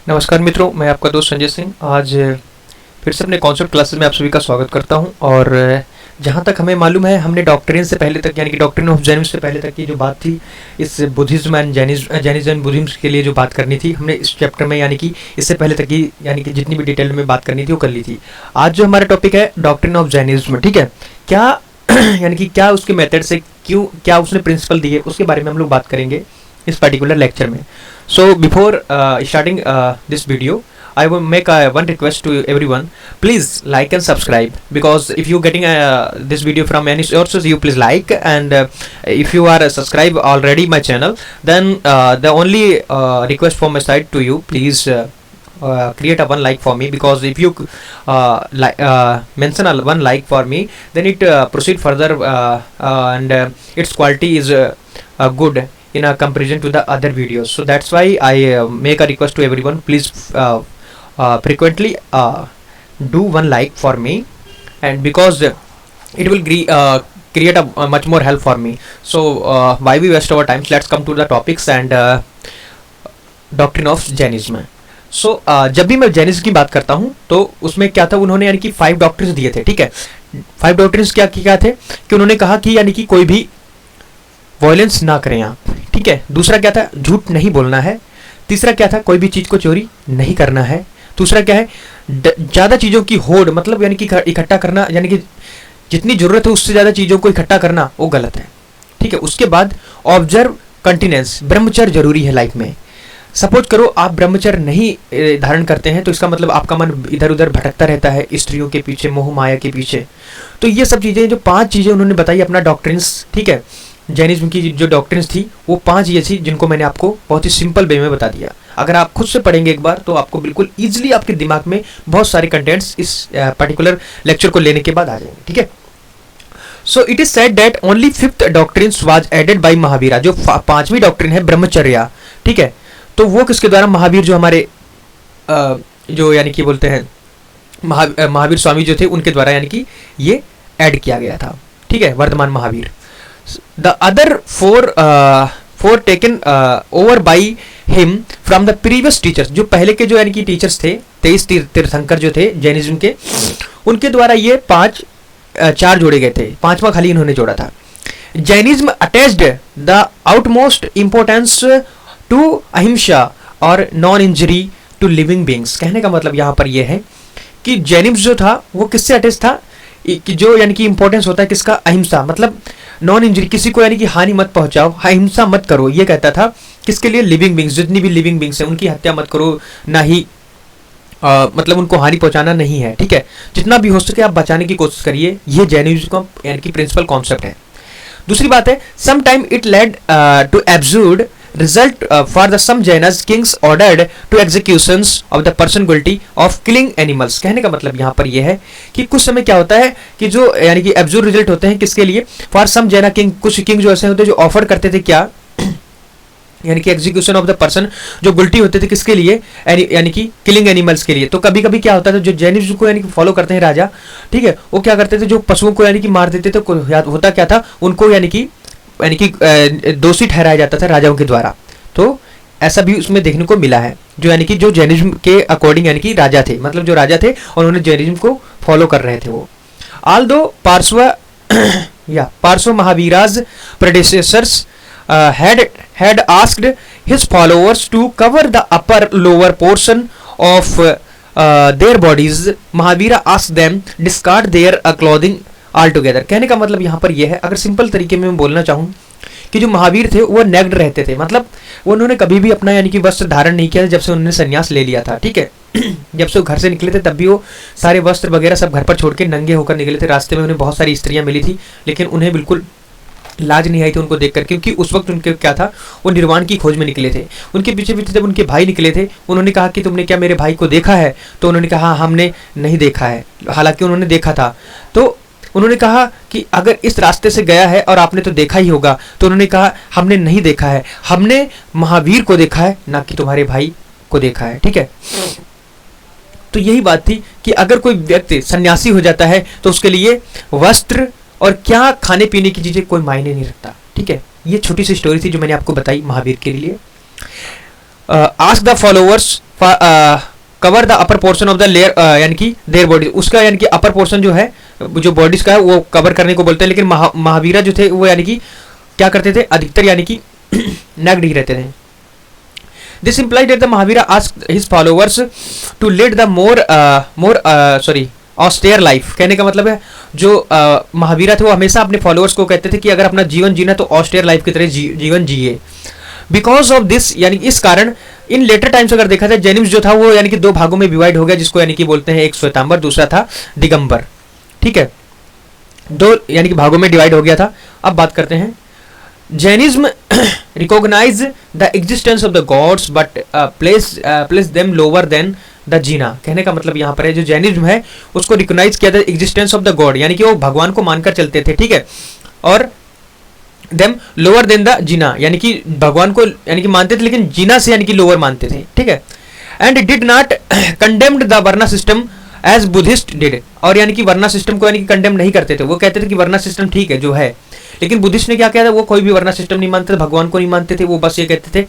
नमस्कार मित्रों, मैं आपका दोस्त संजय सिंह आज फिर से अपने कॉन्सेप्ट क्लासेस में आप सभी का स्वागत करता हूं। और जहां तक हमें मालूम है, हमने डॉक्ट्रिन से पहले तक यानी कि डॉक्ट्रिन ऑफ जैनिज्म से पहले तक की जो बात थी, इस Buddhism and Jainism and Buddhism के लिए जो बात करनी थी, हमने इस चैप्टर में यानी कि इससे पहले तक की यानी कि जितनी भी डिटेल में बात करनी थी वो कर ली थी। आज जो हमारा टॉपिक है डॉक्ट्रिन ऑफ जैनिज्म, ठीक है, क्या यानी कि क्या उसके मेथड से क्यों क्या उसने प्रिंसिपल दिए, उसके बारे में हम लोग बात करेंगे इस पर्टिकुलर लेक्चर में। So before starting this video, I will make one request to everyone. Please like and subscribe, because if you getting this video from any sources, you please like, and if you are subscribed already my channel, then the only request from my side to you, please create a one like for me, because if you mention a one like for me, then it proceed further and its quality is good in a comparison to the other videos. So that's why I make a request to everyone, please frequently do one like for me, and because it will create a much more help for me. So why we waste our time, let's come to the topics and doctrine of Jainism. So जब भी मैं Jainism की बात करता हूँ तो उसमें क्या था, उन्होंने यानी कि 5 डॉक्ट्रिन्स दिए थे, ठीक है। 5 डॉक्ट्रिन्स क्या थे कि उन्होंने कहा कि यानी कि कोई भी वायलेंस ना करें आप, ठीक है। दूसरा क्या था, झूठ नहीं बोलना है। तीसरा क्या था, कोई भी चीज़ को चोरी नहीं करना है। दूसरा क्या है, ज़्यादा चीज़ों की होड़ मतलब यानी कि इकट्ठा करना, यानी कि जितनी ज़रूरत है उससे ज़्यादा चीज़ों को इकट्ठा करना वो गलत है, ठीक है। उसके बाद ऑब्जर्व कंटिनेंस, ब्रह्मचर्य जरूरी है लाइफ में। सपोज करो आप ब्रह्मचर्य नहीं धारण करते हैं तो इसका मतलब आपका मन इधर उधर भटकता रहता है स्त्रियों के पीछे, मोह माया के पीछे। तो ये सब चीज़ें, जो 5 चीज़ें उन्होंने बताई अपना डॉक्ट्रिन्स, ठीक है। जैनिज्म की जो डॉक्ट्रिन्स थी वो 5 ये थी जिनको मैंने आपको बहुत ही सिंपल वे में बता दिया। अगर आप खुद से पढ़ेंगे एक बार तो आपको बिल्कुल ईजिली आपके दिमाग में बहुत सारे कंटेंट्स इस पर्टिकुलर लेक्चर को लेने के बाद आ जाएंगे, ठीक है। So it is said that only 5th doctrines was added by Mahavira. जो 5वीं डॉक्ट्रिन है ब्रह्मचर्या, ठीक है, तो वो किसके द्वारा, महावीर जो हमारे जो यानी कि बोलते हैं महावीर स्वामी जो थे उनके द्वारा यानी कि ये ऐड किया गया था, ठीक है, वर्तमान Mahavir. The other four taken over by him from the previous teachers, जो पहले के जो यानी कि टीचर्स थे, 23 तीर्थंकर जो थे जैनिज्म के, उनके द्वारा ये 4 जोड़े गए थे, 5वां खाली इन्होंने जोड़ा था। Jainism attached the outmost importance to ahimsa और non injury to living beings. कहने का मतलब यहाँ पर यह है कि जैनिज्म जो था वो किससे अटैच था, कि जो यानी कि इंपॉर्टेंस होता है किसका, अहिंसा, मतलब नॉन इंजरी, किसी को यानी कि हानि मत पहुंचाओ, हिंसा मत करो, ये कहता था। किसके लिए, लिविंग बींग्स, जितनी भी लिविंग बींग्स हैं उनकी हत्या मत करो, ना ही मतलब उनको हानि पहुंचाना नहीं है, ठीक है। जितना भी हो सके आप बचाने की कोशिश करिए, ये जैनिज्म का यानी कि प्रिंसिपल कॉन्सेप्ट है। दूसरी बात है, some time it led to absurd result for the some Jainas kings ordered to executions of the person guilty of killing animals। कहने का मतलब यहाँ पर यह है कि कुछ समय क्या होता है कि जो यानी कि एब्सर्ड रिजल्ट होते हैं किसके लिए, फॉर सम जैना किंग, कुछ किंग जो ऐसे होते हैं जो ऑफर करते थे क्या यानी कि एग्जीक्यूशन ऑफ द पर्सन, जो गुल्टी होते थे किसके लिए, यानी कि किलिंग एनिमल्स के लिए। तो कभी कभी क्या होता था, जो जैनिज्म को यानी कि फॉलो करते हैं राजा, ठीक है, वो क्या करते थे, जो पशुओं को यानी कि मार देते थे, होता क्या था, उनको यानी कि दोषी ठहराया जाता था राजाओं के द्वारा। तो ऐसा भी उसमें देखने को मिला है, जो यानी कि जो जैनिज्म के अकॉर्डिंग यानी कि राजा थे, मतलब जो राजा थे और उन्होंने जैनिज्म को फॉलो कर रहे थे वो। आल्दो पार्श्व महावीराज predecessors had asked his followers to cover the upper lower portion of their bodies, Mahavira asked them discard their clothing altogether। कहने का मतलब यहाँ पर यह है, अगर सिंपल तरीके में मैं बोलना चाहूँ कि जो महावीर थे वो नेक्ड रहते थे, मतलब वो उन्होंने कभी भी अपना यानी कि वस्त्र धारण नहीं किया जब से उन्होंने संन्यास ले लिया था, ठीक है। जब से वो घर से निकले थे तब भी वो सारे वस्त्र वगैरह सब घर पर छोड़ के नंगे होकर निकले थे। रास्ते में उन्हें बहुत सारी स्त्रियां मिली थी, लेकिन उन्हें बिल्कुल लाज नहीं आई थी उनको देखकर, क्योंकि उस वक्त उनके क्या था, वो निर्वाण की खोज में निकले थे। उनके पीछे पीछे जब उनके भाई निकले थे, उन्होंने कहा कि तुमने क्या मेरे भाई को देखा है, तो उन्होंने कहा हमने नहीं देखा है, हालांकि उन्होंने देखा था। तो उन्होंने कहा कि अगर इस रास्ते से गया है और आपने तो देखा ही होगा, तो उन्होंने कहा हमने नहीं देखा है, हमने महावीर को देखा है, ना कि तुम्हारे भाई को देखा है, ठीक है। तो यही बात थी कि अगर कोई व्यक्ति सन्यासी हो जाता है तो उसके लिए वस्त्र और क्या खाने पीने की चीजें कोई मायने नहीं रखता, ठीक है। ये छोटी सी स्टोरी थी जो मैंने आपको बताई महावीर के लिए। Ask the followers cover the upper portion of the layer, यानी कि देयर बॉडी, उसका यानी कि अपर पोर्शन जो है जो बॉडीज का है वो कवर करने को बोलते हैं। लेकिन महावीरा जो थे वो यानी कि क्या करते थे, अधिकतर यानी कि नग्न ही रहते थे। This implied that the Mahavira asked his followers to lead the more austere life। कहने का मतलब है जो महावीरा थे वो हमेशा अपने फॉलोअर्स को कहते थे कि अगर अपना जीवन जीना तो ऑस्टेयर लाइफ की तरह जीवन जिए। बिकॉज ऑफ दिस, यानी इस कारण इन लेटर टाइम्स अगर देखा जाए जेनिम्स जो था वो यानी कि दो भागों में डिवाइड हो गया, जिसको यानी कि बोलते हैं, एक श्वेतांबर, दूसरा था दिगंबर। ठीक है, दो यानी कि भागों में डिवाइड हो गया था। अब बात करते हैं Jainism recognise the existence of the gods but place them lower than the Jina. कहने का मतलब यहाँ पर है जो जैनिज्म है उसको रिकॉग्नाइज किया था एग्जिस्टेंस ऑफ द गॉड, यानी कि वो भगवान को मानकर चलते थे। ठीक है, और देम लोअर देन द जीना, यानी कि भगवान को यानी कि मानते थे लेकिन जीना से यानी कि लोअर मानते थे। ठीक है, and did not condemned the varna system as Buddhist did, और यानी कि वर्ना सिस्टम को यानी कि कंडेम नहीं करते थे। वो कहते थे कि वर्ना सिस्टम ठीक है जो है, लेकिन बुद्धिस्ट ने क्या किया था, वो कोई भी वर्ना सिस्टम नहीं मानते थे, भगवान को नहीं मानते थे। वो बस ये कहते थे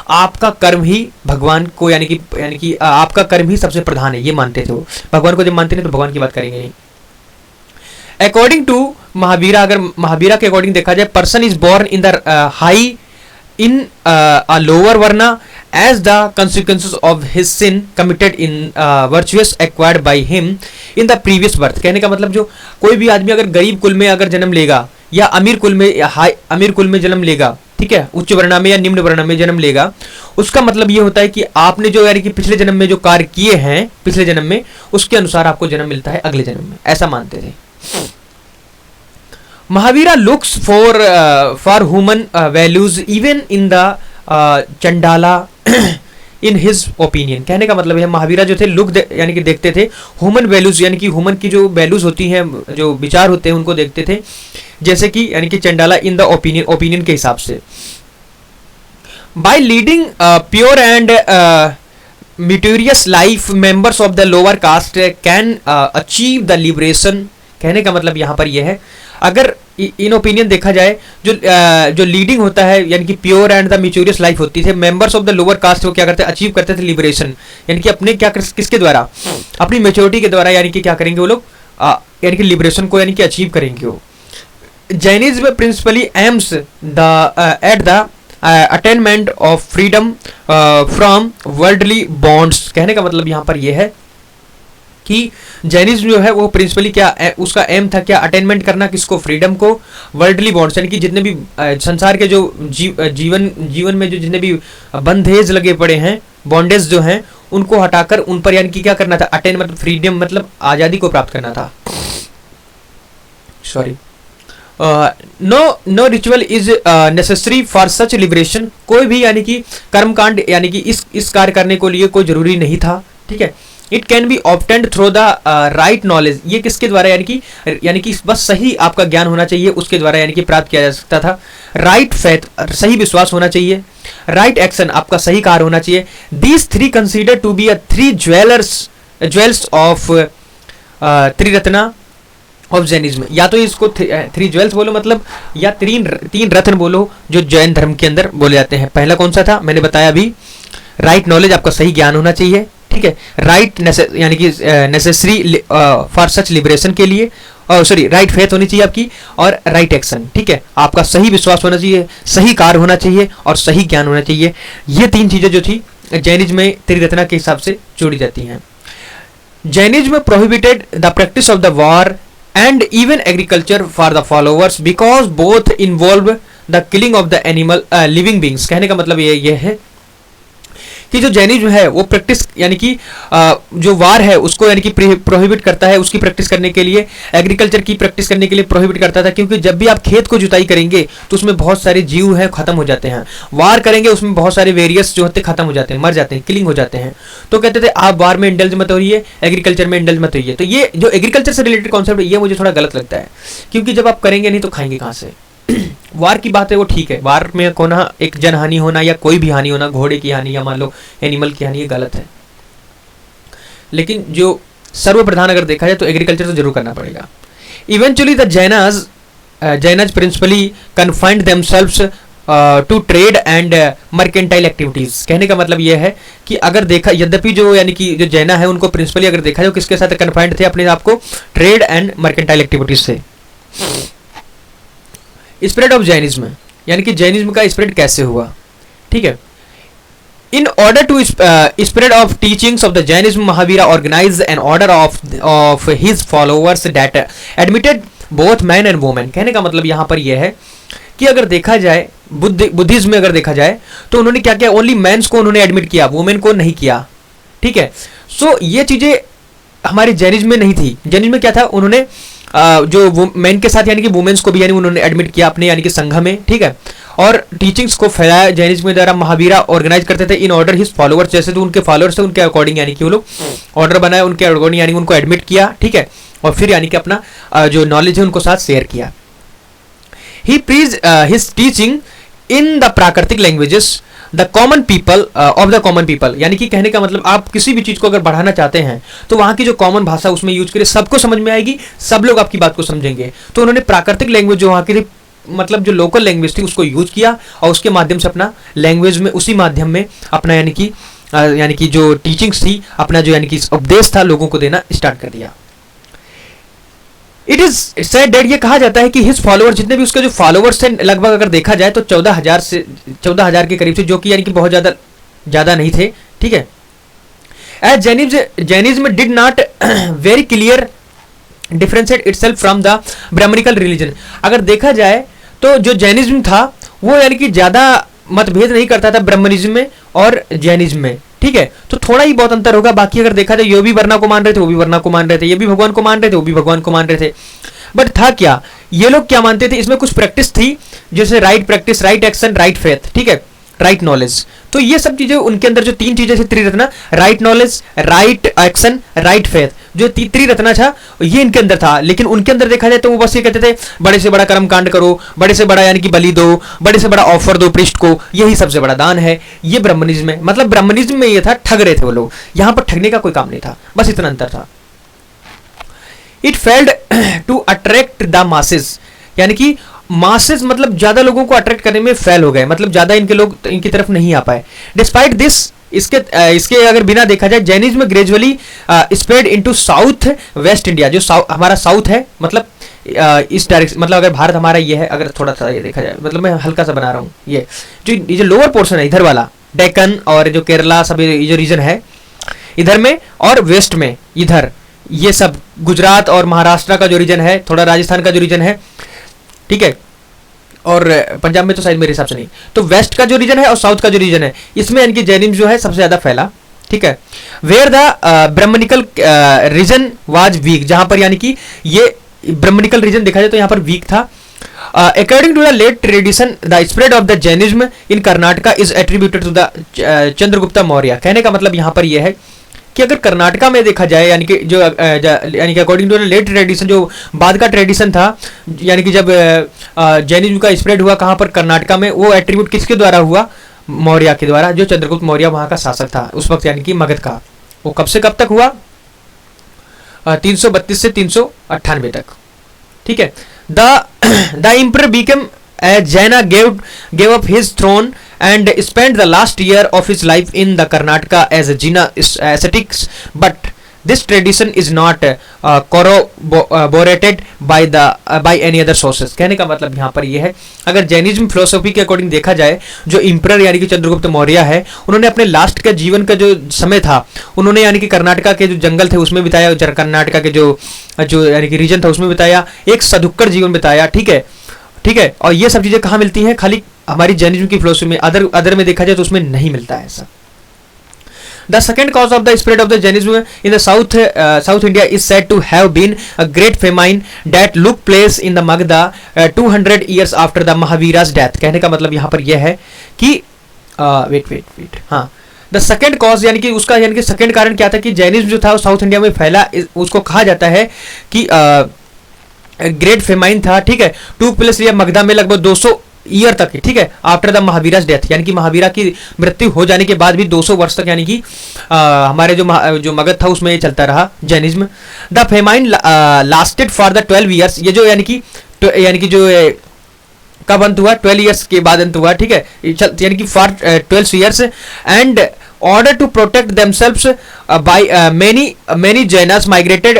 आपका कर्म ही भगवान को यानी कि आपका कर्म ही सबसे प्रधान है, ये मानते थे वो। भगवान को जब मानते नहीं तो भगवान की बात करेंगे नहीं। अकॉर्डिंग टू महावीरा, अगर महावीरा के अकॉर्डिंग देखा जाए, person is born in the high in a lower varna as the consequences of his sin committed in virtuous acquired by him in the previous birth। कहने का मतलब जो कोई भी आदमी अगर गरीब कुल में अगर जन्म लेगा या अमीर कुल में या अमीर कुल में जन्म लेगा, ठीक है, उच्च वर्ण में या निम्न वर्ण में जन्म लेगा, उसका मतलब ये होता है कि आपने जो यानी कि पिछले जन्म में जो कार्य किए हैं पिछले जन्म में, उसके अनुसार आपको जन्म मिलता है अगले जन्म में, ऐसा मानते थे। Mahavira looks for human values even in the Chandala in his opinion. कहने का मतलब है महावीरा जो थे लुक यानी कि देखते थे ह्यूमन वैल्यूज, यानी कि ह्यूमन की जो वैल्यूज होती हैं, जो विचार होते हैं, उनको देखते थे, जैसे कि यानी कि चंडाला इन द ओपिनियन के हिसाब से। By leading pure and meritorious life members of the lower caste can achieve the liberation. कहने का मतलब यहाँ पर यह है, अगर इन ओपिनियन देखा जाए, जो लीडिंग होता है यानी कि प्योर एंड द म्यूचुरियस लाइफ होती थे, members of the lower cast वो क्या करते हैं, अचीव करते थे लिबरेशन, यानी कि अपने किसके द्वारा, अपनी मेच्योरिटी के द्वारा, यानी कि क्या करेंगे वो लोग, यानी कि लिबरेशन को यानी कि अचीव करेंगे वो। Jainism principally AIIMS the at the attainment of freedom from worldly bonds. कहने का मतलब यहाँ पर यह है कि जैनिज्म जो है वो प्रिंसिपली क्या उसका एम था, क्या, अटेनमेंट करना, किसको, फ्रीडम को, वर्ल्डली बॉन्ड्स, यानी कि जितने भी संसार के जो जीवन में जो जितने भी बंधेज लगे पड़े हैं, बॉन्डेज जो हैं, उनको हटाकर उन पर यानी कि क्या करना था, अटेन मतलब फ्रीडम मतलब आज़ादी को प्राप्त करना था। Sorry, no ritual is necessary for such liberation. कोई भी यानी कि कर्मकांड यानी कि इस कार्य करने को लिए कोई जरूरी नहीं था। ठीक है, it can be obtained through the right knowledge. ये किसके द्वारा, यानी कि बस सही आपका ज्ञान होना चाहिए, उसके द्वारा यानी कि प्राप्त किया जा सकता था। राइट फेथ, सही विश्वास होना चाहिए। राइट एक्शन, आपका सही कार्य होना चाहिए। These three consider to be a three jewels of Triratna of Jainism. या तो इसको थ्री ज्वेल्स बोलो मतलब, या तीन रत्न बोलो जो जैन धर्म के अंदर बोले जाते हैं। पहला कौन सा था, मैंने बताया अभी, राइट नॉलेज, आपका सही ज्ञान होना चाहिए। ठीक है, राइट यानी कि नेसेसरी फॉर सच लिबरेशन के लिए, सॉरी राइट फेथ होनी चाहिए आपकी, और राइट एक्शन। ठीक है, आपका सही विश्वास होना चाहिए, सही कार्य होना चाहिए और सही ज्ञान होना चाहिए। ये तीन चीजें जो थी जैनिज्म में त्रिरत्ना के हिसाब से जोड़ी जाती हैं। Jainism prohibited the practice of the war and even agriculture for the followers because both involve the killing of the animal living beings. कहने का मतलब ये है कि जो जैनिज्म है वो प्रैक्टिस यानी कि जो वार है उसको यानी कि प्रोहिबिट करता है, उसकी प्रैक्टिस करने के लिए, एग्रीकल्चर की प्रैक्टिस करने के लिए प्रोहिबिट करता था, क्योंकि जब भी आप खेत को जुताई करेंगे तो उसमें बहुत सारे जीव हैं खत्म हो जाते हैं। वार करेंगे उसमें बहुत सारे वेरियस जो होते खत्म हो जाते हैं, मर जाते हैं, किलिंग हो जाते हैं। तो कहते थे आप वार में इंडल्ज मत होइए, एग्रीकल्चर में इंडल्ज मत होइए। तो ये जो एग्रीकल्चर से रिलेटेड कॉन्सेप्ट है ये मुझे थोड़ा गलत लगता है, क्योंकि जब आप करेंगे नहीं तो खाएंगे कहाँ से। वार की बात है वो ठीक है, वार में कोना एक जनहानि होना या कोई भी हानि होना, घोड़े की हानि या मान लो एनिमल की हानि, ये गलत है। लेकिन जो सर्वप्रधान अगर देखा जाए तो एग्रीकल्चर तो जरूर करना पड़ेगा। Eventually the Jainas principally confined themselves to trade and mercantile activities. कहने का मतलब यह है कि अगर देखा, यद्यपि जो यानी कि जो जैना है उनको प्रिंसिपली अगर देखा जाए किसके साथ कन्फाइंड थे, अपने आप को ट्रेड एंड मर्केंटाइल एक्टिविटीज से। स्प्रेड ऑफ जैनिज्म, यानी कि जैनिज्म का स्प्रेड कैसे हुआ, ठीक है। In order to spread of teachings of the Jainism, Mahavira organized an order of his followers that admitted both men and women। कहने का मतलब यहाँ पर यह है कि अगर देखा जाए बुद्धिज्म में अगर देखा जाए तो उन्होंने क्या किया, ओनली मेंस को उन्होंने एडमिट किया, वुमेन को नहीं किया, ठीक है। सो ये चीजें हमारे जैनिज्म में नहीं थी। जैनिज्म में क्या था, उन्होंने जो मेन के साथ यानी कि वुमेन्स को भी यानी उन्होंने एडमिट किया अपने यानी कि संघ में, ठीक है, और टीचिंग्स को फैलाया जैनिज्म द्वारा। महावीरा ऑर्गेनाइज करते थे इन ऑर्डर हिज फॉलोअर्स, जैसे तो उनके फॉलोअर्स थे उनके अकॉर्डिंग यानी कि वो लोग ऑर्डर बनाया, उनके अकॉर्डिंग यानी उनको एडमिट किया, ठीक है, और फिर यानी कि अपना जो नॉलेज है उनको साथ शेयर किया। ही प्रीज हिज टीचिंग इन द प्राकृतिक languages the common people of the common people, यानी कि कहने का मतलब आप किसी भी चीज को अगर बढ़ाना चाहते हैं तो वहां की जो कॉमन भाषा उसमें यूज करें, सबको समझ में आएगी, सब लोग आपकी बात को समझेंगे। तो उन्होंने प्राकृतिक लैंग्वेज जो वहां की थी, मतलब जो लोकल लैंग्वेज थी, उसको यूज किया और उसके माध्यम से अपना लैंग्वेज में, उसी माध्यम में अपना यानी कि जो टीचिंग्स थी, अपना जो यानी कि उपदेश था लोगों को देना स्टार्ट कर दिया। इट इज सेड दैट, ये कहा जाता है कि हिज फॉलोअर्स, जितने भी उसके जो फॉलोअर्स थे लगभग अगर देखा जाए तो 14,000 के करीब थे, जो कि यानी कि बहुत ज्यादा नहीं थे, ठीक है। As Jainism did not very clear differentiate itself from the Brahmanical religion. अगर देखा जाए तो जो जैनिज्म था वो यानी कि ज्यादा मतभेद नहीं करता था ब्राह्मणिज्म में और जैनिज्म में, ठीक है। तो थोड़ा ही बहुत अंतर होगा, बाकी अगर देखा जाए ये भी वरना को मान रहे थे, वो भी वरना को मान रहे थे, ये भी भगवान को मान रहे थे, वो भी भगवान को मान रहे थे। बट था क्या, ये लोग क्या मानते थे, इसमें कुछ प्रैक्टिस थी, जैसे right practice, right action, right faith, ठीक है, राइट नॉलेज। तो ये सब चीजें उनके अंदर जो तीन चीजें थी Triratna, right knowledge, right action, right faith, जो त्रिरत्ना था ये इनके अंदर था। लेकिन उनके अंदर देखा जाए तो वो बस ये कहते थे बड़े से बड़ा कर्म कांड करो, बड़े से बड़ा यानी कि बलि दो, बड़े से बड़ा ऑफर दो पृष्ठ को, यही सबसे बड़ा दान है। ये ब्राह्मणिज्म में, मतलब ब्राह्मणिज्म में ये था, ठग रहे थे वो लोग, यहाँ पर ठगने का कोई काम नहीं था, बस इतना अंतर था। It failed to attract the masses, यानी कि मासेस मतलब ज्यादा लोगों को अट्रैक्ट करने में फेल हो गए, मतलब ज्यादा इनके लोग इनकी तरफ नहीं आ पाए। डिस्पाइट दिस, इसके अगर बिना देखा जाए, Jainism gradually spread into south west India, जो हमारा साउथ है, मतलब इस डायरेक्शन, मतलब अगर भारत हमारा ये है, अगर थोड़ा सा ये देखा जाए, मतलब मैं हल्का सा बना रहा हूँ, ये जो लोअर पोर्शन है इधर वाला, डेक्कन और जो केरला सब ये जो रीजन है इधर में, और वेस्ट में इधर ये सब गुजरात और महाराष्ट्र का जो रीजन है, थोड़ा राजस्थान का जो रीजन है, ठीक है, और पंजाब में तो शायद मेरे हिसाब से नहीं, तो वेस्ट का जो रीजन है और साउथ का जो रीजन है, इसमें यानी कि जैनिज्म जो है सबसे ज्यादा फैला, ठीक है। Where the Brahmanical region was weak, जहां पर यानी कि ये ब्राह्मणिकल रीजन देखा जाए तो यहाँ पर वीक था। According to the late tradition the spread of the Jainism in Karnataka is attributed to the Chandragupta Maurya. कहने का मतलब यहाँ पर यह है कि अगर कर्नाटका में देखा जाए, यानी कि जो यानी कि according to the late tradition, जो बाद का ट्रेडिशन था, यानी कि जब जैनिज्म का स्प्रेड हुआ कहाँ पर, कर्नाटका में, वो एट्रीब्यूट किसके द्वारा हुआ, मौर्य के द्वारा, जो चंद्रगुप्त मौर्य वहाँ का शासक था उस वक्त, यानी कि मगध का। वो कब से कब तक हुआ, 332 से 398 तक, ठीक है। The emperor became Jaina gave up his throne and spent the last year of his life in the Karnataka as a Jaina ascetics, but this tradition is not corroborated by any other sources। कहने का मतलब यहाँ पर यह है, अगर Jainism philosophy के according देखा जाए, जो इंपरर यानी कि चंद्रगुप्त मौर्य है, उन्होंने अपने लास्ट का जीवन का जो समय था, उन्होंने यानी कि कर्नाटका के जो जंगल थे उसमें बिताया, कर्नाटका के जो यानी कि रीजन था उसमें बिताया, एक सदुक्कर जीवन बिताया, ठीक है, ठीक है। और ये सब चीजें कहाँ मिलती हैं, खाली हमारी जैनिज्म की फिलोसफी में, अदर में देखा जाए तो उसमें नहीं मिलता है ऐसा। The second cause of the spread of the Jainism in the South India is said to have been a great famine that took place in the Magadha 200 years after the Mahavira's death। कहने का मतलब यहाँ पर यह है कि wait हाँ, the second cause यानी कि उसका यानी कि सेकेंड कारण क्या था कि जैनिज्म जो था वो साउथ इंडिया में फैला, उसको कहा जाता है कि ग्रेट फेमाइन था, ठीक है, टू प्लेस या मगधा में लगभग 200 ईयर तक, ठीक है, आफ्टर द महावीरा's डेथ, यानी कि महावीरा की मृत्यु हो जाने के बाद भी 200 वर्ष तक यानी कि हमारे जो मगध था उसमें ये चलता रहा Jainism. The famine lasted for the 12 years, ये जो यानी कि जो कब अंत हुआ, 12 ईयर्स के बाद अंत हुआ, ठीक है, यानी कि for 12 years, and order to protect themselves by many Jainas migrated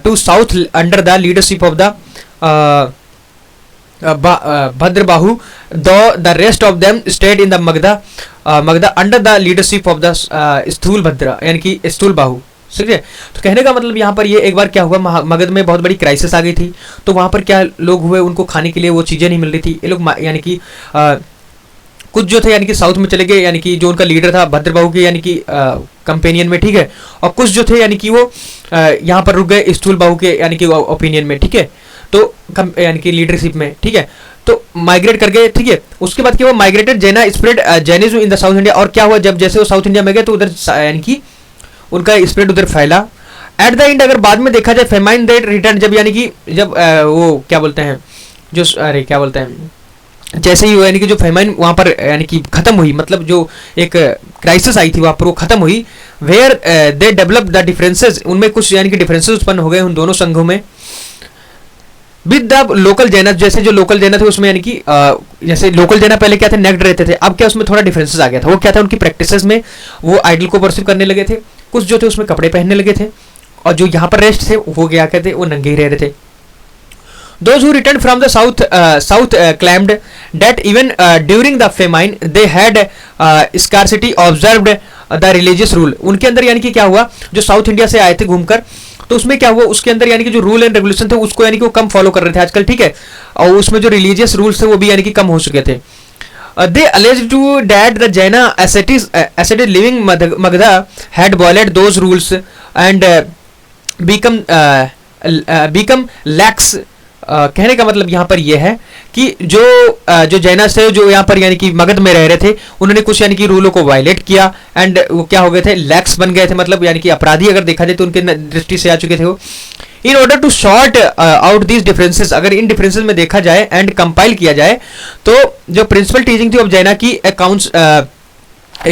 to south under the leadership of the Bhadrabahu, though the rest of them stayed in the Magda under the leadership of the स्थूल भद्रा यानी कि स्थूल बाहु, ठीक है। तो कहने का मतलब यहाँ पर ये एक बार क्या हुआ, मगध में बहुत बड़ी क्राइसिस आ गई थी, तो वहाँ पर क्या लोग हुए, उनको खाने के लिए वो चीज़ें नहीं मिल रही थी, ये लोग यानी कि कुछ जो थे यानी कि साउथ में चले गए, यानी कि जो उनका लीडर था भद्रबाहु के यानी कि कंपेनियन में, ठीक है, और कुछ जो थे यानी कि वो यहाँ पर रुक गए स्थूल बाहु के यानी कि ओपिनियन में, ठीक है, तो यानी कि लीडरशिप में, ठीक है, तो माइग्रेट कर गए, ठीक है। उसके बाद क्या हुआ, माइग्रेटेड जैना spread Jainism in the South India, और क्या हुआ, जब जैसे वो साउथ इंडिया में गए तो उधर यानी कि उनका स्प्रेड उधर फैला। एट द एंड अगर बाद में देखा जाए, फेमाइन दैट रिटर्न, जब यानी कि जब वो क्या बोलते हैं, जो अरे क्या बोलते हैं, जैसे ही यानी कि जो फेमाइन वहाँ पर यानी कि खत्म हुई, मतलब जो एक क्राइसिस आई थी वहाँ पर वो खत्म हुई, where they develop the differences, उनमें कुछ यानी कि डिफरेंसेस उत्पन्न हो गए उन दोनों संघों में, विद द लोकल जैना, जैसे जो लोकल जैना थे उसमें यानी कि जैसे लोकल जैना पहले क्या थे, नेक्ड रहते थे, अब क्या उसमें थोड़ा डिफरेंसेस आ गया था। वो क्या था, उनकी प्रैक्टिसेस में वो आइडल को परस्यू करने लगे थे, कुछ जो थे उसमें कपड़े पहनने लगे थे, और जो यहाँ पर रेस्ट थे वो क्या कहते, वो नंगे ही रह रहे थे। Those who returned from the south claimed that even during the famine they had scarcity observed the religious rule. उनके अंदर यानी कि क्या हुआ, जो साउथ इंडिया से आए थे घूमकर, तो उसमें क्या हुआ, उसके अंदर यानी कि जो रूल एंड रेगुलेशन थे उसको यानी कि वो कम फॉलो कर रहे थे आजकल, ठीक है, और उसमें जो रिलीजियस रूल्स थे वो भी यानी कि कम हो चुके थे। They alleged to that the Jaina ascetic living Magadha had violated those rules and become lax। कहने का मतलब यहाँ पर यह है कि जो जैनास थे, जो यहाँ पर यानी कि मगध में रह रहे थे, उन्होंने कुछ यानी कि रूलों को वायलेट किया, एंड वो क्या हो गए थे, लैक्स बन गए थे, मतलब यानी कि अपराधी अगर देखा जाए तो उनके दृष्टि से आ चुके थे वो। In order to sort out these differences, अगर इन डिफरेंसेस में देखा जाए एंड कंपाइल किया जाए, तो जो प्रिंसिपल टीचिंग थी ऑफ जैना की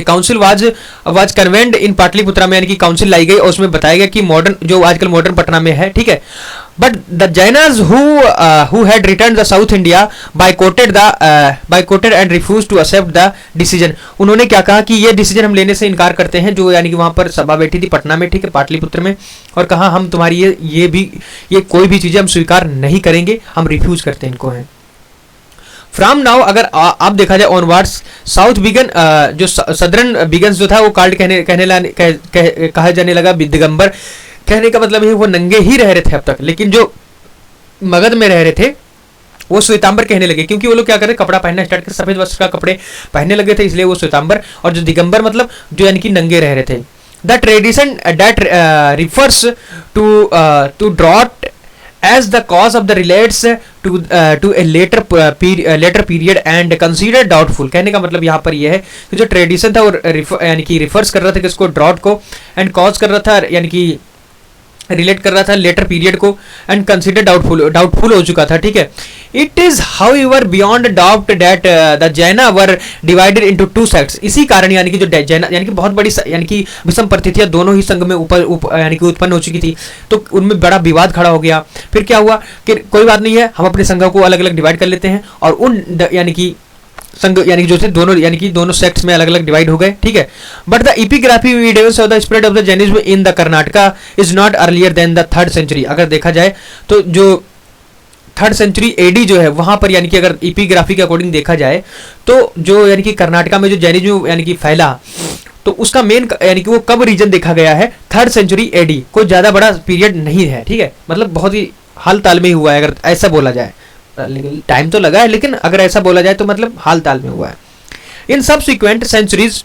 काउंसिल वाज कन्वेंड इन पाटलिपुत्रा में, यानी कि काउंसिल लाई गई और उसमें बताया गया कि मॉडर्न जो आजकल मॉडर्न पटना में है, ठीक है, but the Jainas who had return the South India boycotted and refuse to accept the decision. उन्होंने क्या कहा कि ये डिसीजन हम लेने से इनकार करते हैं, जो यानी कि वहां पर सभा बैठी थी पटना में, ठीक है, पाटलिपुत्र में, और कहा हम तुम्हारी ये कोई भी चीजें हम स्वीकार नहीं करेंगे, हम रिफ्यूज करते हैं इनको हैं। फ्रॉम नाउ अगर आप देखा जाए ऑनवर्ड्स साउथ बिगन, जो सदर्न बिगन्स जो था वो कार्ड कहा जाने लगा दिगंबर। कहने का मतलब है वो नंगे ही रह रहे थे अब तक, लेकिन जो मगध में रह रहे थे वो श्वेतांबर कहने लगे, क्योंकि वो लोग क्या कर रहे, कपड़ा पहनना स्टार्ट कर, सफेद वस्त्र का कपड़े पहनने लगे थे, इसलिए वो श्वेतांबर, और जो दिगंबर मतलब जो यानी कि नंगे रह रहे थे। The tradition that refers to drought as the cause of the relates to a later period and considered doubtful। कहने का मतलब यहाँ पर यह है कि जो ट्रेडिशन था वो यानी कि रिफर्स कर रहा था किसको, ड्रॉट को, एंड कॉज कर रहा था यानी कि रिलेट कर रहा था लेटर पीरियड को, एंड कंसिडर डाउटफुल हो चुका था, ठीक है। It is however beyond doubt that the Jaina were divided into two sects. इसी कारण यानी कि जो जैना यानी कि बहुत बड़ी यानी कि विषम परिस्थितियां दोनों ही संघ में यानी कि उत्पन्न हो चुकी थी, तो उनमें बड़ा विवाद खड़ा हो गया। फिर क्या हुआ कि कोई बात नहीं है, हम अपने संघ को अलग अलग डिवाइड कर लेते हैं, और उन यानी कि संघ यानी कि जो थे दोनों यानी कि दोनों सेक्ट्स में अलग अलग डिवाइड हो गए, ठीक है। But the epigraphy evidence of the spread of the Jainism in the Karnataka is not earlier than the 3rd century. अगर देखा जाए तो जो 3rd सेंचुरी एडी जो है वहां पर यानी कि अगर एपिग्राफी के अकॉर्डिंग देखा जाए तो जो यानी कि कर्नाटका में जो जैनिज्म यानी कि फैला, तो उसका मेन यानी कि वो कब रीजन देखा गया है, 3rd सेंचुरी एडी। कोई ज्यादा बड़ा पीरियड नहीं है, ठीक है, मतलब बहुत ही हाल ताल में ही हुआ है अगर ऐसा बोला जाए, टाइम तो लगा है लेकिन अगर ऐसा बोला जाए तो मतलब हाल ताल में हुआ है। In subsequent centuries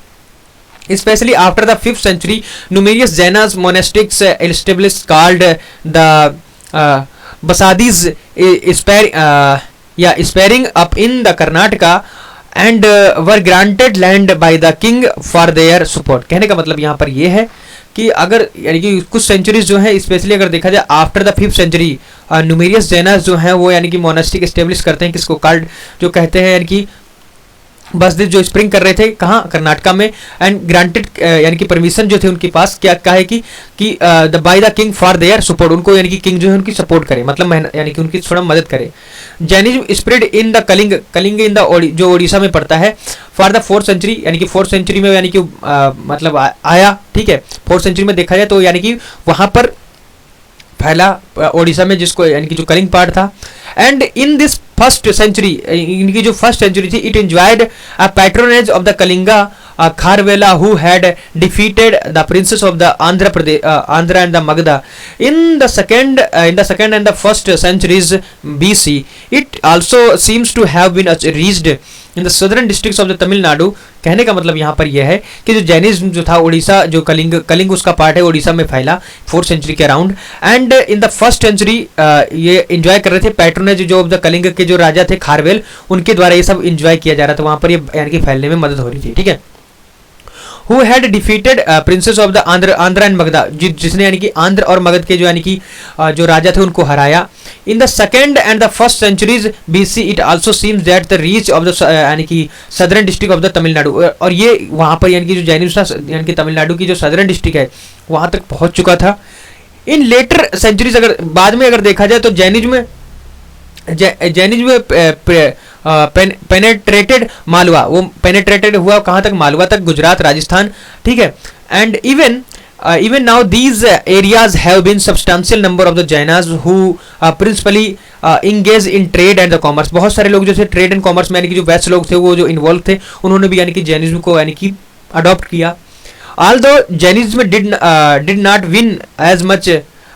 especially after the 5th century numerous Jainas monastics established called the Basadis sparing up in the Karnataka and were granted land by the king for their support। कहने का मतलब यहाँ पर ये है कि अगर यानी कि कुछ सेंचुरीज जो है स्पेशली अगर देखा जाए after the 5th century numerous Jainas जो हैं वो यानी कि मोनास्टिक एस्टेब्लिश करते हैं, किसको कार्ड जो कहते हैं यानी कि बसदेव जो स्प्रिंग कर रहे थे कहाँ, कर्नाटका में, एंड ग्रांटेड यानी कि परमिशन जो थे उनके पास, क्या कहा है कि the by the king for their support, उनको यानी कि किंग जो है उनकी सपोर्ट करे, मतलब यानी कि उनकी थोड़ा मदद करे। Jainism spread in the Kalinga, Kalinga in the जो ओडिशा में पड़ता है, फॉर द 4th सेंचुरी, यानी कि 4th सेंचुरी में यानी कि मतलब आया, ठीक है। 4th सेंचुरी में देखा जाए तो यानी कि वहां पर फैला ओडिशा में, जिसको यानी कि जो कलिंग पार्ट था। And in this first century, इनकी जो फर्स्ट सेंचुरी थी, it enjoyed a patronage of the Kalinga Kharavela who had defeated the princes of the Andhra and the Magadha in the second and the first centuries BC. It also seems to have been reached in the southern districts of the Tamil Nadu. कहने का मतलब यहाँ पर यह है कि जो Jainism जो था उड़ीसा, जो कलिंग उसका पार्ट है, उड़ीसा में फैला 4th सेंचुरी के around. And in the first century ये एंजॉय कर रहे थे पैट्रोनेज जो ऑफ द कलिंग के जो राजा थे खारवेल, उनके द्वारा ये सब एंजॉय किया जा रहा था, वहां पर ये यानी कि फैलने में मदद हो रही थी, ठीक है। Who had defeated princess of the Andhra and Magadha, जिसने यानी कि आंध्र और मगध के जो यानी कि जो राजा थे उनको हराया। In the second and the first centuries BC it also seems that the reach of the यानी कि southern district of the Tamil Nadu, और ये वहां पर यानी कि जो जैनिज्म था यानी कि तमिलनाडु की जो सदर्न डिस्ट्रिक्ट है वहां तक पहुंच चुका था। इन लेटर सेंचुरीज, अगर बाद में अगर देखा जाए तो जैनिज्म पेनेट्रेटेड मालवा, वो पेनेट्रेटेड हुआ कहाँ तक, मालवा तक, गुजरात, राजस्थान, ठीक है। And even now these areas have been substantial number of the Jainas who principally engage in trade and the commerce. बहुत सारे लोग जो थे ट्रेड एंड कॉमर्स में यानी कि जो वेस्ट लोग थे वो जो इन्वॉल्व थे, उन्होंने भी यानी कि जैनिज्म को यानी कि अडॉप्ट किया। Although Jainism did not win as much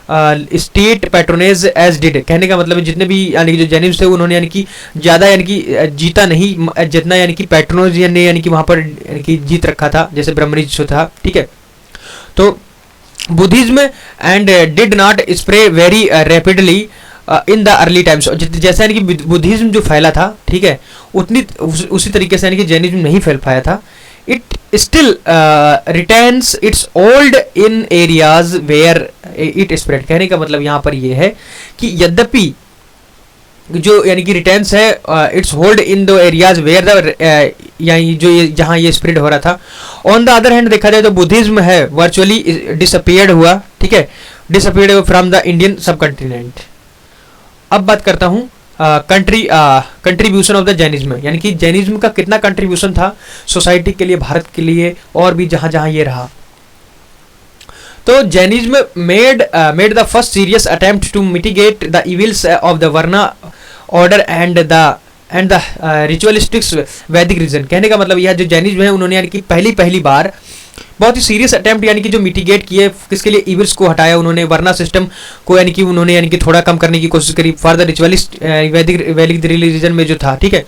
state patronage as did, कहने का मतलब जितने भी यानी कि जो जैनिज्म थे उन्होंने यानी कि ज़्यादा यानी कि जीता नहीं जितना यानी कि पैट्रोनेज ने यानी कि वहाँ पर यानी कि जीत रखा था, जैसे ब्रह्मरिज जो था, ठीक है। तो Buddhism and did not spray very rapidly in the early times, जैसे यानी कि बुद्धिज्म जो फैला था, ठीक है, उसी तरीके से यानी कि जैनिज्म नहीं फैल पाया था। It still retains its old in areas where it spread, कहने का मतलब यहाँ पर ये है कि यद्यपि जो यानी कि रिटेंस है its hold in the areas where the यानी जो ये जहाँ ये स्प्रेड हो रहा था। ऑन द अदर हैंड देखा जाए तो बुद्धिज्म है वर्चुअली डिसअपियर्ड हुआ, ठीक है, डिसअपियर्ड फ्रॉम द इंडियन सब कॉन्टिनेंट। अब बात करता हूँ कंट्रीब्यूशन ऑफ द जैनिज्म, यानी कि जैनिज्म का कितना कंट्रीब्यूशन था सोसाइटी के लिए, भारत के लिए, और भी जहाँ जहाँ ये रहा। तो Jainism made the first serious attempt to mitigate the evils of the varna order and the ritualistics Vedic region, कहने का मतलब यह जो जैनिज्म है उन्होंने यानी कि पहली बार बहुत ही सीरियस अटेम्प्ट यानी कि जो मिटिगेट किए, किसके लिए, इविल्स को हटाया उन्होंने, वर्ना सिस्टम को यानी कि उन्होंने यानी कि थोड़ा कम करने की कोशिश करी फॉर द रिचुअलिस्ट वैदिक रिलीजन में जो था, ठीक है।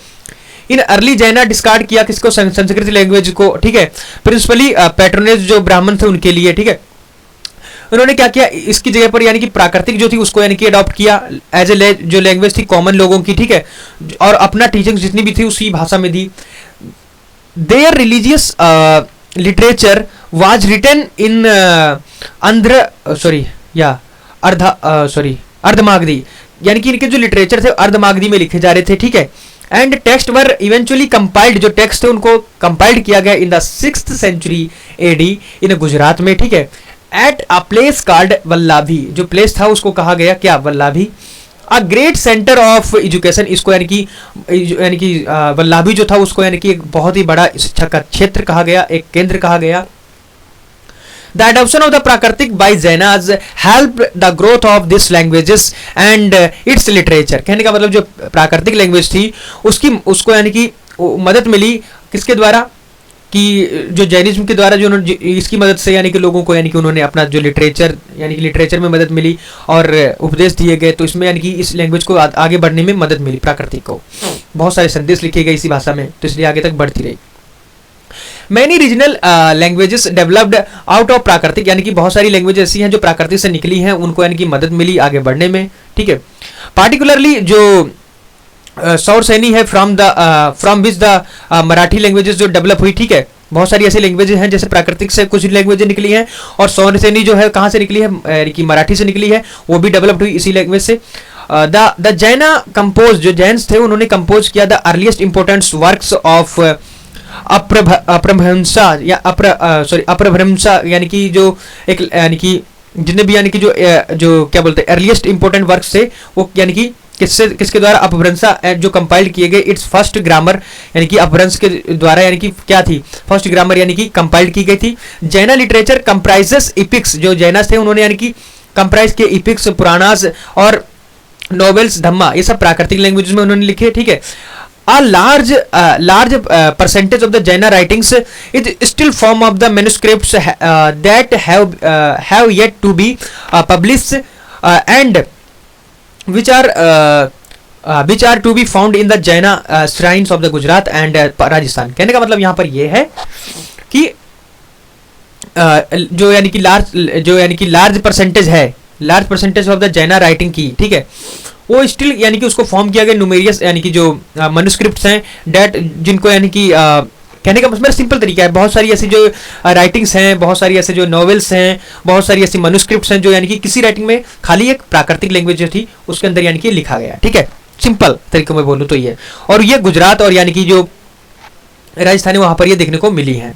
इन अर्ली जैना डिस्कार्ड किया किसको, संस्कृत लैंग्वेज को, ठीक है, प्रिंसिपली पैट्रोनेज जो ब्राह्मण थे उनके लिए, ठीक है। उन्होंने क्या किया, इसकी जगह पर यानी कि प्राकृतिक जो थी उसको यानी कि अडॉप्ट किया एज ए जो लैंग्वेज थी कॉमन लोगों की, ठीक है, और अपना टीचिंग जितनी भी थी उसी भाषा में दी। Their religious literature was written in Ardhamagadhi, यानी कि इनके जो लिटरेचर थे अर्धमागधी में लिखे जा रहे थे, ठीक है। And text were eventually compiled, जो टेक्स्ट थे उनको कंपाइल्ड किया गया in the 6th century AD in Gujarat में, ठीक है, at a place called Vallabhi, जो प्लेस था उसको कहा गया क्या, Vallabhi. A great centre of education, इसको यानी कि वल्लाभी जो था उसको यानी कि एक बहुत ही बड़ा शिक्षा का क्षेत्र कहा गया, एक केंद्र कहा गया। द एडॉप्शन ऑफ द प्राकृतिक by Jainas help the growth of this languages and its literature, कहने का मतलब जो प्राकृतिक लैंग्वेज थी उसको यानी कि मदद मिली किसके द्वारा, कि जो जैनिज्म के द्वारा जो इसकी मदद से यानी कि लोगों को यानी कि उन्होंने अपना जो लिटरेचर यानी कि लिटरेचर में मदद मिली और उपदेश दिए गए, तो इसमें यानी कि इस लैंग्वेज को आगे बढ़ने में मदद मिली, प्राकृतिक को बहुत सारे संदेश लिखे गए इसी भाषा में, तो इसलिए आगे तक बढ़ती रही। Many regional languages developed out of प्राकृतिक, यानी कि बहुत सारी लैंग्वेज ऐसी हैं जो प्राकृतिक से निकली हैं, उनको यानी कि मदद मिली आगे बढ़ने में, ठीक है। पार्टिकुलरली जो सौरसेनी है from which the Marathi languages जो डेवलप हुई, ठीक है, बहुत सारी ऐसी लैंग्वेजेस हैं जैसे प्राकृतिक से कुछ लैंग्वेजेस निकली हैं, और सौरसेनी जो है कहाँ से निकली है, कि मराठी से निकली है, वो भी डेवलप्ड हुई इसी लैंग्वेज से। द जैना कंपोज, जो जैन्स थे उन्होंने कंपोज किया the earliest important works of Apabhramsha या अप्रभ्रंशा यानी कि जो एक यानी कि जितने भी यानी कि जो क्या बोलते हैं अर्लीस्ट इंपॉर्टेंट वर्क्स थे वो यानी कि किसके द्वारा अपभ्रंशा जो कंपाइल्ड किए गए, इट्स फर्स्ट ग्रामर यानी कि अपभ्रंश के द्वारा यानी कि क्या थी फर्स्ट ग्रामर यानी कि कंपाइल्ड की गई थी। जैना लिटरेचर कंप्राइजेस इपिक्स, जो जैनास थे उन्होंने यानी कि कंप्राइज के इपिक्स, पुराणास और नॉवेल्स, धम्मा, ये सब प्राकृतिक लैंग्वेज में उन्होंने लिखे। ठीक है। A large percentage of the Jaina writings is still form of the manuscripts that have yet to be published and which are to be found in the Jaina shrines of the Gujarat and Rajasthan। कहने का मतलब यहाँ पर ये है कि जो यानी कि लार्ज परसेंटेज ऑफ द जैना राइटिंग की, ठीक है, वो स्टिल यानी कि उसको फॉर्म किया गया न्यूमेरियस यानी कि जो मनुस्क्रिप्ट्स हैं डेट, जिनको यानी कि कहने का मेरा सिंपल तरीका है, बहुत सारी ऐसी जो राइटिंग्स हैं, बहुत सारी ऐसे जो नॉवेल्स हैं, बहुत सारी ऐसी मनुस्क्रिप्ट्स हैं जो यानी कि किसी राइटिंग में खाली एक प्राकृतिक लैंग्वेज जो थी उसके अंदर यानी कि लिखा गया। ठीक है, सिंपल तरीके में बोलूँ तो ये, और ये गुजरात और यानी कि जो राजस्थान वहाँ पर ये देखने को मिली है।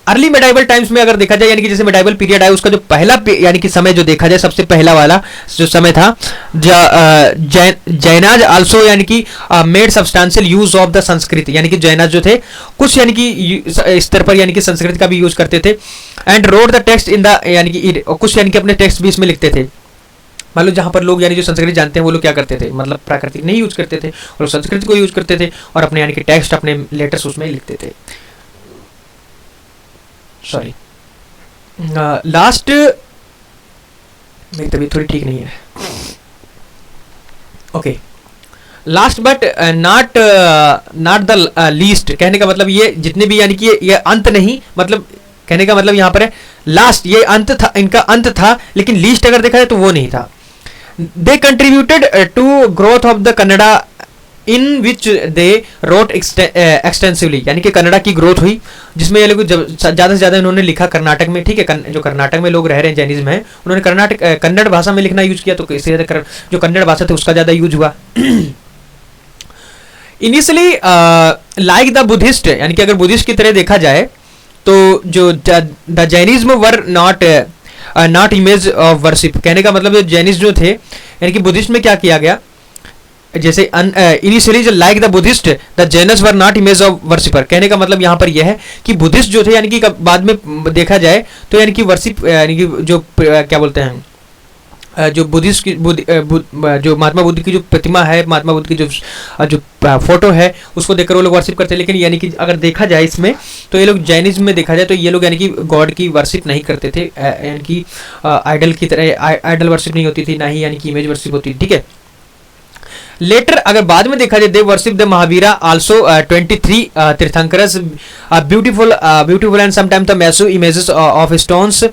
अर्ली मेडाइवल टाइम्स में अगर देखा जाए यानी कि जैसे मेडाइवल पीरियड आया उसका जो पहला यानी कि समय जो देखा जाए सबसे पहला वाला जो समय था, जैनाज आल्सो यानी कि made substantial use of the Sanskrit, यानी कि जैनाज जो थे कुछ यानी कि स्तर पर यानी कि संस्कृत का भी यूज करते थे। And road the text in the यानी कि कुछ यानी कि अपने टेक्स्ट भी इसमें लिखते थे। मान लो जहाँ पर लोग यानी जो संस्कृत जानते हैं वो लोग क्या करते थे, मतलब प्राकृतिक नहीं यूज करते थे, वो लोग संस्कृत को यूज करते थे और अपने यानी कि टेक्स्ट अपने लेटर्स उसमें लिखते थे। सॉरी, लास्ट मेरी तबीयत थोड़ी ठीक नहीं है। Okay, last but not the least, कहने का मतलब ये जितने भी यानी कि ये अंत नहीं, मतलब कहने का मतलब यहाँ पर है लास्ट, ये अंत था, इनका अंत था, लेकिन लीस्ट अगर देखा जाए तो वो नहीं था। They contributed to growth of the Kannada in which they wrote extensively, यानी कि कन्नड़ा की ग्रोथ हुई जिसमें ये लोग ज़्यादा से ज़्यादा इन्होंने लिखा कर्नाटक में। ठीक है, जो कर्नाटक में लोग रह रहे हैं जैनिज्म है, उन्होंने कन्नड़ भाषा में लिखना यूज किया, तो इससे जो कन्नड़ भाषा थी उसका ज़्यादा यूज हुआ। इनिशियली लाइक द बुद्धिस्ट, यानी कि अगर बुद्धिस्ट की तरह देखा जाए तो जो the Jainism were not image of worship, कहने का मतलब जो जैनिस्ट जो थे यानी कि बुद्धिस्ट में क्या किया गया, जैसे initially like the Buddhist the Janus were not image of worshipper, कहने का मतलब यहाँ पर यह है कि बुद्धिस्ट जो थे यानी कि बाद में देखा जाए तो यानी कि वर्शिप यानी कि जो क्या बोलते हैं जो बुद्धिस्ट की जो महात्मा बुद्ध की जो प्रतिमा है, महात्मा बुद्ध की जो फोटो है उसको देखकर वो लोग वर्शिप करते हैं। लेकिन यानी कि अगर देखा जाए इसमें तो ये लोग जैनिज्म में देखा जाए तो ये लोग यानी कि गॉड की वर्शिप नहीं करते थे, यानी कि आइडल की तरह आइडल वर्शिप नहीं होती थी, ना ही यानी कि इमेज वर्शिप होती थी। ठीक है, लेटर अगर बाद में देखा जाए they worship the Mahavira also 23 tirthankaras beautiful and sometimes the massive images of stones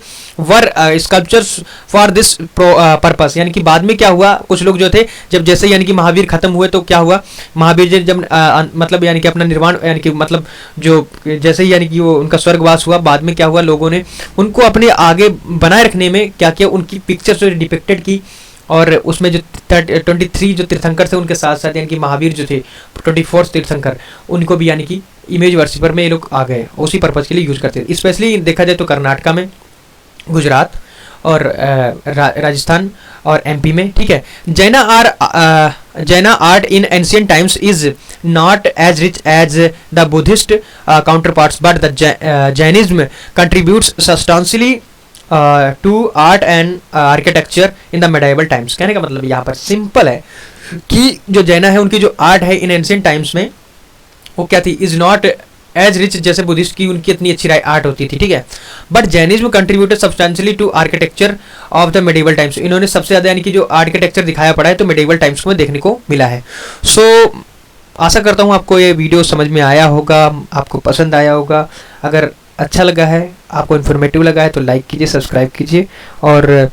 were sculptures for this purpose, यानी कि बाद में क्या हुआ, कुछ लोग जो थे जब जैसे यानी कि महावीर खत्म हुए तो क्या हुआ, महावीर जब मतलब यानी कि अपना निर्वाण यानी कि मतलब जो जैसे ही यानी कि वो उनका स्वर्गवास हुआ, बाद में क्या हुआ, लोगों ने उनको अपने आगे बनाए रखने में क्या किया, उनकी पिक्चर्स जो डिपिक्टेड की और उसमें जो 23 जो तीर्थंकर थे उनके साथ साथ यानी कि महावीर जो थे 24 तीर्थंकर, उनको भी यानी कि इमेज वर्शिपर में ये लोग आ गए, उसी पर्पज़ के लिए यूज करते थे। स्पेशली देखा जाए तो कर्नाटका में, गुजरात और राजस्थान और एमपी में। ठीक है, Jaina art in ancient times is not as rich as the Buddhist counterparts but the Jainism contributes substantially to art and architecture in the medieval times. कहने का मतलब यहाँ पर सिंपल है कि जो जैना है उनकी जो आर्ट है इन एंशियंट टाइम्स में वो क्या थी, इज नॉट एज रिच जैसे बुद्धिस्ट की उनकी इतनी अच्छी आर्ट होती थी। ठीक है, but Jainism contributed substantially to architecture of the medieval times, इन्होंने सबसे ज़्यादा यानी कि जो आर्किटेक्चर दिखाया पड़ा है तो मेडिवल टाइम्स में देखने को मिला है। सो आशा करता हूँ आपको ये वीडियो समझ में आया होगा, आपको पसंद आया होगा। अगर अच्छा लगा है, आपको इन्फॉर्मेटिव लगा है तो लाइक कीजिए, सब्सक्राइब कीजिए और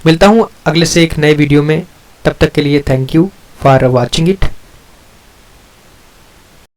मिलता हूँ अगले से एक नए वीडियो में। तब तक के लिए thank you for watching it.